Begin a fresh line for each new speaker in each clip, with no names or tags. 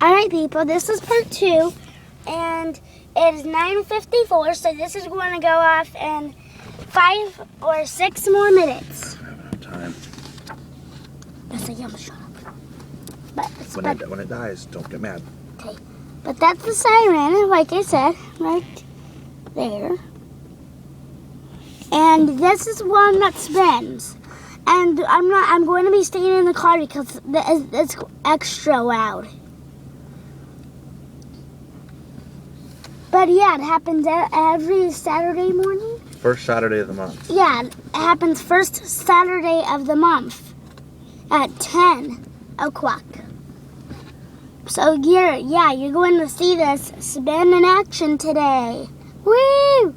Alright people, this is part 2, and it is 9:54, so this is going to go off in 5 or 6 more minutes.
I don't have enough time.
Yes, I am, shut up. But
When it dies, don't get mad.
Okay, but that's the siren, like I said, right there. And this is one that spins. And I'm going to be staying in the car because it's extra loud. But yeah, it happens every Saturday morning.
First Saturday of the month.
Yeah, it happens first Saturday of the month at 10 o'clock. So you're going to see this spin in action today. Woo!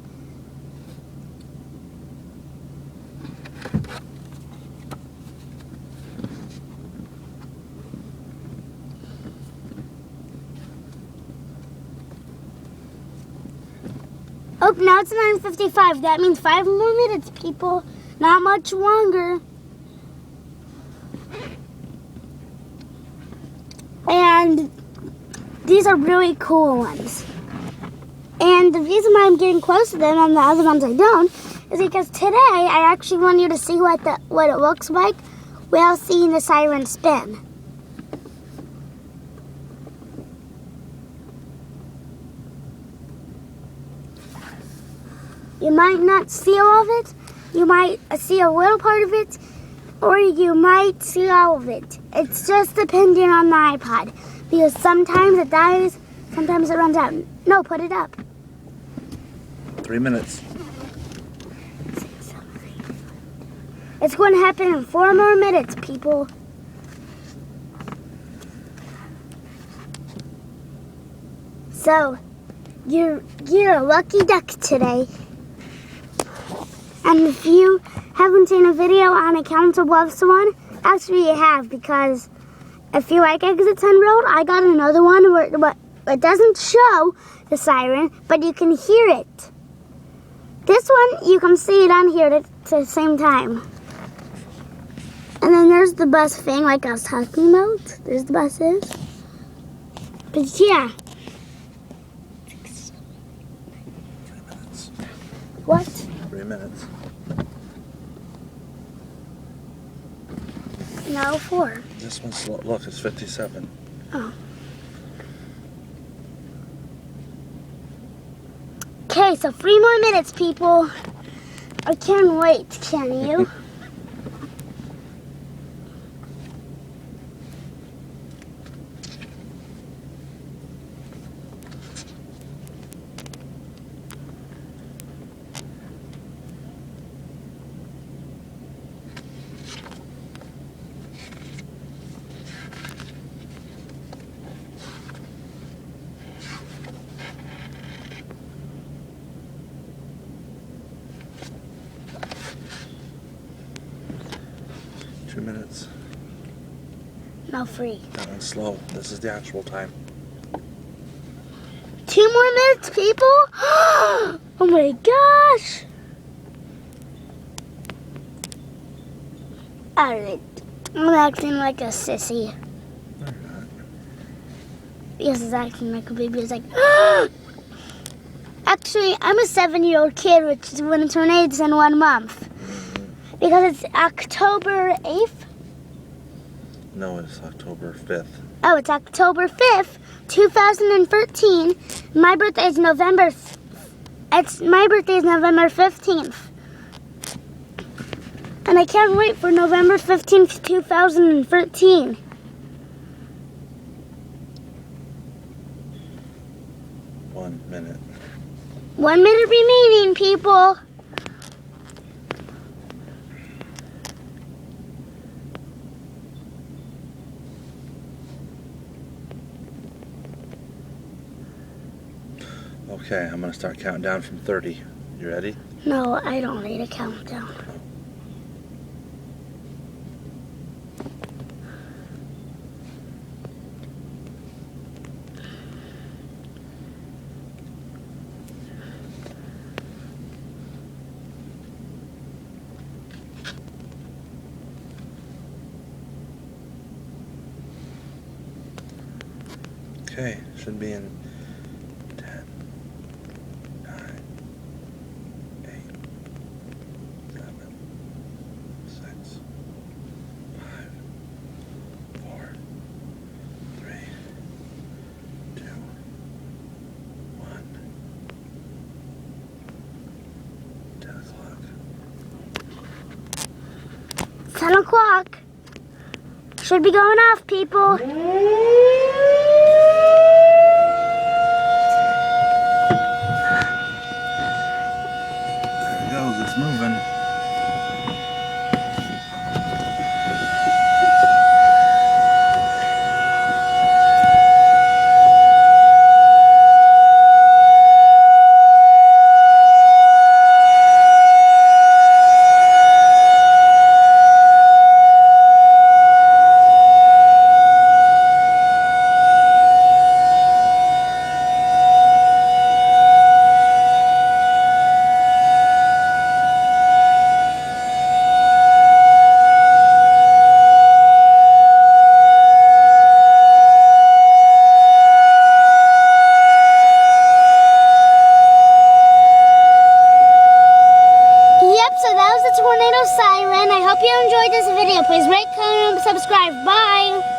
Oh, now it's 9:55. That means 5 more minutes, people. Not much longer. And these are really cool ones. And the reason why I'm getting close to them and the other ones I don't is because today I actually want you to see what it looks like while seeing the siren spin. You might not see all of it, you might see a little part of it, or you might see all of it. It's just depending on the iPod, because sometimes it dies, sometimes it runs out. No, put it up.
3 minutes.
It's going to happen in 4 more minutes, people. So, you're a lucky duck today. And if you haven't seen a video on a Council Bluffs one, actually you have, because if you like Exit 10 Road, I got another one where it doesn't show the siren, but you can hear it. This one, you can see it on here at the same time. And then there's the bus thing, like I was talking about. There's the buses. But yeah.
3 minutes.
What?
3 minutes.
No, 4.
This one's, look, it's 57.
Oh. Okay, so 3 more minutes, people. I can't wait, can you?
Two minutes.
No, 3.
That one's slow. This is the actual time.
2 more minutes, people. Oh my gosh. Alright, I'm acting like a sissy.
No, you're not.
Because it's acting like a baby. It's like, actually, I'm a 7-year-old kid, which is when it tornadoes in 1 month. Because it's October 8th.
No, it's October 5th.
Oh, it's October 5th, 2013. My birthday is November 15th. And I can't wait for November 15th, 2013.
1 minute.
1 minute remaining, people.
Okay, I'm going to start counting down from 30. You ready?
No, I don't need a countdown.
Okay, should be in 10, 9, 8, 7, 6, 5, 4, 3, 2, 1. 10 o'clock.
10 o'clock. Should be going off, people.
There it goes, it's moving.
Yep, so that was the tornado siren. I hope you enjoyed this video. Please rate, comment, and subscribe. Bye.